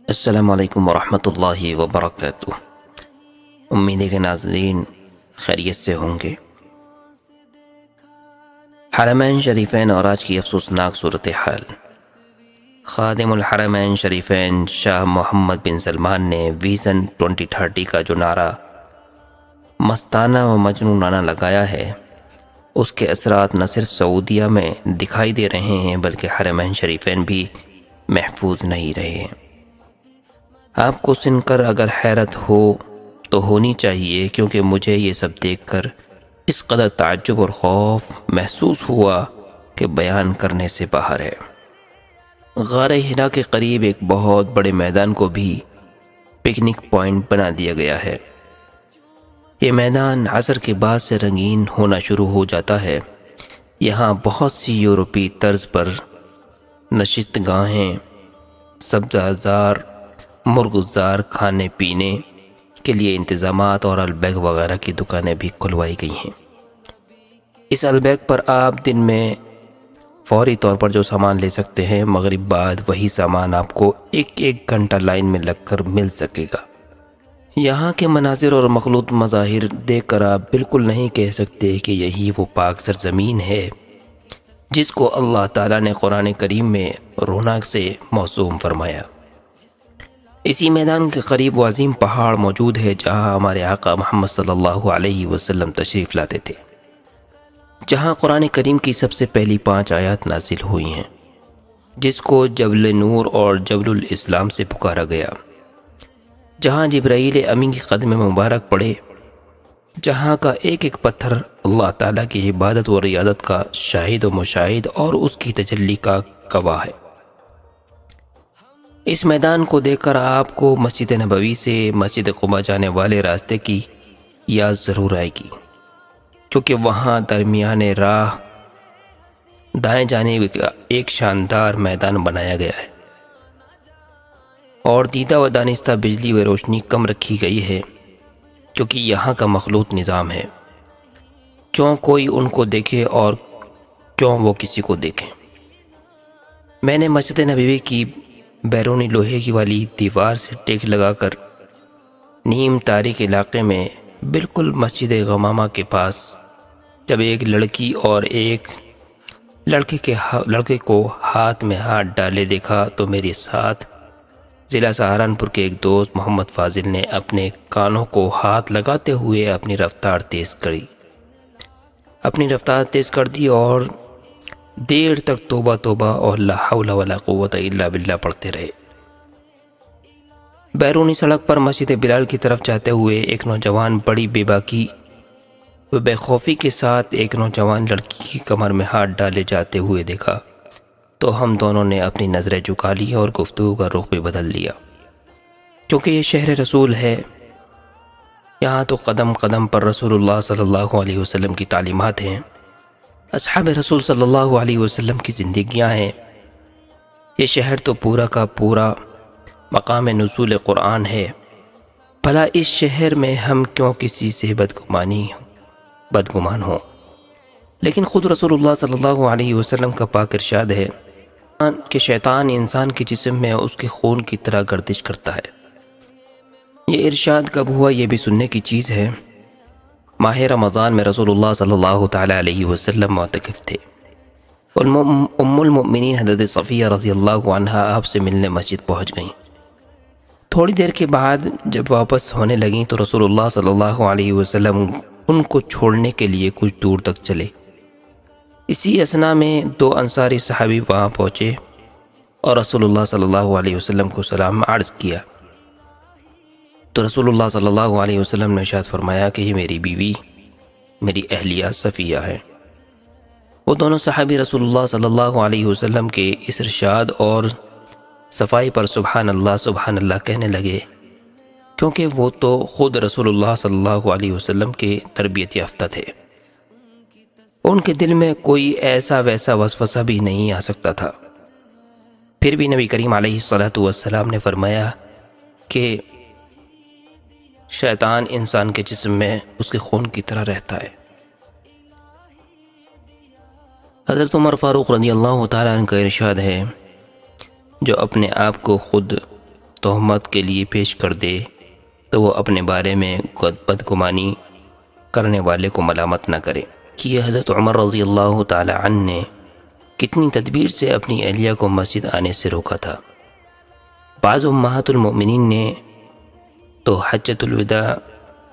السلام علیکم ورحمۃ اللہ وبرکاتہ۔ امید ہے کہ ناظرین خیریت سے ہوں گے۔ حرمین شریفین اور آج کی افسوسناک صورتحال۔ خادم الحرمین شریفین شاہ محمد بن سلمان نے ویژن 2030 کا جو نعرہ مستانہ و مجنونانہ لگایا ہے، اس کے اثرات نہ صرف سعودیہ میں دکھائی دے رہے ہیں بلکہ حرمین شریفین بھی محفوظ نہیں رہے ہیں۔ آپ کو سن کر اگر حیرت ہو تو ہونی چاہیے، کیونکہ مجھے یہ سب دیکھ کر اس قدر تعجب اور خوف محسوس ہوا کہ بیان کرنے سے باہر ہے۔ غار ہرا کے قریب ایک بہت بڑے میدان کو بھی پکنک پوائنٹ بنا دیا گیا ہے۔ یہ میدان عصر کے بعد سے رنگین ہونا شروع ہو جاتا ہے۔ یہاں بہت سی یورپی طرز پر نشست گاہیں، سبزہ مرغزار، کھانے پینے کے لیے انتظامات اور البیگ وغیرہ کی دکانیں بھی کھلوائی گئی ہیں۔ اس البیگ پر آپ دن میں فوری طور پر جو سامان لے سکتے ہیں، مغرب بعد وہی سامان آپ کو ایک گھنٹہ لائن میں لگ کر مل سکے گا۔ یہاں کے مناظر اور مخلوط مظاہر دیکھ کر آپ بالکل نہیں کہہ سکتے کہ یہی وہ پاک سرزمین ہے جس کو اللہ تعالیٰ نے قرآن کریم میں رونق سے موسوم فرمایا۔ اسی میدان کے قریب وہ عظیم پہاڑ موجود ہے جہاں ہمارے آقا محمد صلی اللہ علیہ وسلم تشریف لاتے تھے، جہاں قرآن کریم کی سب سے پہلی 5 آیات نازل ہوئی ہیں، جس کو جبل نور اور جبل الاسلام سے پکارا گیا، جہاں جبرائیل امین کے قدم مبارک پڑے، جہاں کا ایک پتھر اللہ تعالیٰ کی عبادت و ریاضت کا شاہد و مشاہد اور اس کی تجلی کا گواہ ہے۔ اس میدان کو دیکھ کر آپ کو مسجد نبوی سے مسجد قباء جانے والے راستے کی یاد ضرور آئے گی، کیونکہ وہاں درمیان راہ دائیں جانب کا ایک شاندار میدان بنایا گیا ہے اور دیدہ و دانستہ بجلی و روشنی کم رکھی گئی ہے، کیونکہ یہاں کا مخلوط نظام ہے، کیوں کوئی ان کو دیکھے اور کیوں وہ کسی کو دیکھیں۔ میں نے مسجد نبوی کی بیرونی لوہے کی والی دیوار سے ٹیک لگا کر نیم تاریک علاقے میں بالکل مسجد غمامہ کے پاس جب ایک لڑکی اور ایک لڑکے کو ہاتھ میں ہاتھ ڈالے دیکھا تو میرے ساتھ ضلع سہارنپور کے ایک دوست محمد فاضل نے اپنے کانوں کو ہاتھ لگاتے ہوئے اپنی رفتار تیز کر دی اور دیر تک توبہ توبہ اور لا حول ولا قوت الا باللہ پڑھتے رہے۔ بیرونی سڑک پر مسجد بلال کی طرف جاتے ہوئے ایک نوجوان بڑی بے باکی و بے خوفی کے ساتھ ایک نوجوان لڑکی کی کمر میں ہاتھ ڈالے جاتے ہوئے دیکھا تو ہم دونوں نے اپنی نظریں جھکا لی اور گفتگو کا رخ بھی بدل لیا، کیونکہ یہ شہر رسول ہے۔ یہاں تو قدم قدم پر رسول اللہ صلی اللہ علیہ وسلم کی تعلیمات ہیں، اصحاب رسول صلی اللہ علیہ وسلم کی زندگیاں ہیں۔ یہ شہر تو پورا کا پورا مقام نزول قرآن ہے۔ بھلا اس شہر میں ہم کیوں کسی سے بدگمان ہوں؟ لیکن خود رسول اللہ صلی اللہ علیہ وسلم کا پاک ارشاد ہے کہ شیطان انسان کے جسم میں اس کے خون کی طرح گردش کرتا ہے۔ یہ ارشاد کب ہوا یہ بھی سننے کی چیز ہے۔ ماہ رمضان میں رسول اللہ صلی اللہ تعالیٰ علیہ وسلم معتکف تھے۔ ام المؤمنین حضرت صفیہ رضی اللہ عنہا آپ سے ملنے مسجد پہنچ گئیں۔ تھوڑی دیر کے بعد جب واپس ہونے لگیں تو رسول اللہ صلی اللہ علیہ وسلم ان کو چھوڑنے کے لیے کچھ دور تک چلے۔ اسی اثناء میں 2 انصاری صحابی وہاں پہنچے اور رسول اللہ صلی اللہ علیہ وسلم کو سلام عرض کیا تو رسول اللہ صلی اللہ علیہ وسلم نے ارشاد فرمایا کہ یہ میری بیوی، میری اہلیہ صفیہ ہے۔ وہ دونوں صحابی رسول اللہ صلی اللہ علیہ وسلم کے اس ارشاد اور صفائی پر سبحان اللہ کہنے لگے، کیونکہ وہ تو خود رسول اللہ صلی اللہ علیہ وسلم کے تربیت یافتہ تھے۔ ان کے دل میں کوئی ایسا ویسا وسوسہ بھی نہیں آ سکتا تھا۔ پھر بھی نبی کریم علیہ الصلاۃ والسلام نے فرمایا کہ شیطان انسان کے جسم میں اس کے خون کی طرح رہتا ہے۔ حضرت عمر فاروق رضی اللہ تعالیٰ عنہ کا ارشاد ہے، جو اپنے آپ کو خود تہمت کے لیے پیش کر دے تو وہ اپنے بارے میں بدگمانی کرنے والے کو ملامت نہ کرے کہ یہ حضرت عمر رضی اللہ تعالی عنہ نے کتنی تدبیر سے اپنی اہلیہ کو مسجد آنے سے روکا تھا۔ بعض امہات المؤمنین نے تو حجۃ الوداع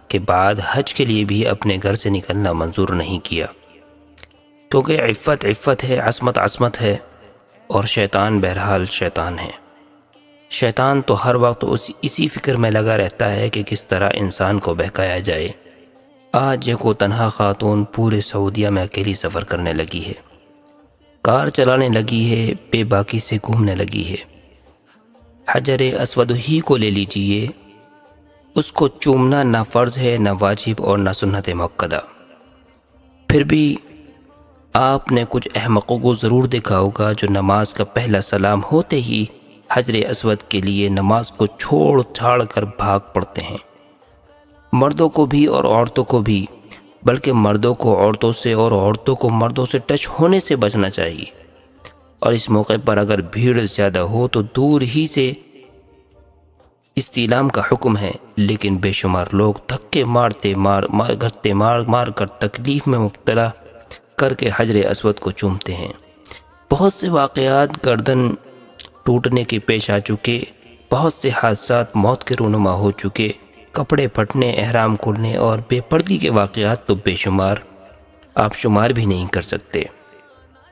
کے بعد حج کے لیے بھی اپنے گھر سے نکلنا منظور نہیں کیا، کیونکہ عفت ہے، عصمت ہے، اور شیطان بہرحال شیطان ہے۔ شیطان تو ہر وقت اسی فکر میں لگا رہتا ہے کہ کس طرح انسان کو بہکایا جائے۔ آج ایک تنہا خاتون پورے سعودیہ میں اکیلی سفر کرنے لگی ہے، کار چلانے لگی ہے، بے باکی سے گھومنے لگی ہے۔ حجر اسود ہی کو لے لیجئے، اس کو چومنا نہ فرض ہے، نہ واجب اور نہ سنت مؤکدہ۔ پھر بھی آپ نے کچھ احمقوں کو ضرور دیکھا ہوگا جو نماز کا پہلا سلام ہوتے ہی حجر اسود کے لیے نماز کو چھوڑ چھاڑ کر بھاگ پڑتے ہیں۔ مردوں کو بھی اور عورتوں کو بھی، بلکہ مردوں کو عورتوں سے اور عورتوں کو مردوں سے ٹچ ہونے سے بچنا چاہیے، اور اس موقع پر اگر بھیڑ زیادہ ہو تو دور ہی سے استعلام کا حکم ہے، لیکن بے شمار لوگ دھکے مار کر تکلیف میں مبتلا کر کے حجر اسود کو چومتے ہیں۔ بہت سے واقعات گردن ٹوٹنے کے پیش آ چکے، بہت سے حادثات موت کے رونما ہو چکے، کپڑے پھٹنے، احرام کھلنے اور بے پردگی کے واقعات تو بے شمار، آپ شمار بھی نہیں کر سکتے۔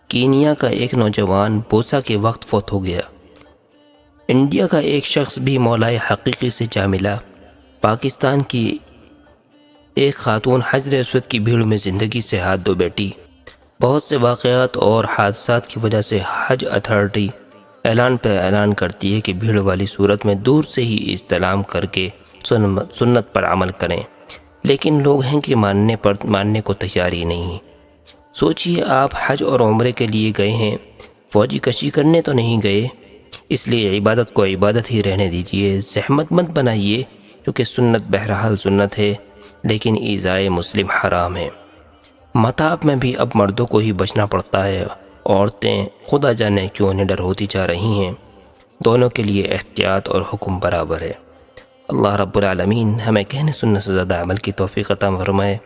کینیا کا ایک نوجوان بوسہ کے وقت فوت ہو گیا۔ انڈیا کا ایک شخص بھی مولائے حقیقی سے جا ملا۔ پاکستان کی ایک خاتون حجر اسود کی بھیڑ میں زندگی سے ہاتھ دھو بیٹھی۔ بہت سے واقعات اور حادثات کی وجہ سے حج اتھارٹی اعلان کرتی ہے کہ بھیڑ والی صورت میں دور سے ہی استلام کر کے سنت پر عمل کریں، لیکن لوگ ہیں کہ ماننے کو تیار ہی نہیں۔ سوچئے آپ حج اور عمرے کے لیے گئے ہیں، فوجی کشی کرنے تو نہیں گئے، اس لیے عبادت کو عبادت ہی رہنے دیجئے، زحمت مت بنائیے، کیونکہ سنت بہرحال سنت ہے، لیکن ایذائے مسلم حرام ہے۔ مطاف میں بھی اب مردوں کو ہی بچنا پڑتا ہے، عورتیں خدا جانے کیوں نڈر ہوتی جا رہی ہیں۔ دونوں کے لیے احتیاط اور حکم برابر ہے۔ اللہ رب العالمین ہمیں کہنے سننے سے زیادہ عمل کی توفیق عطا فرمائے۔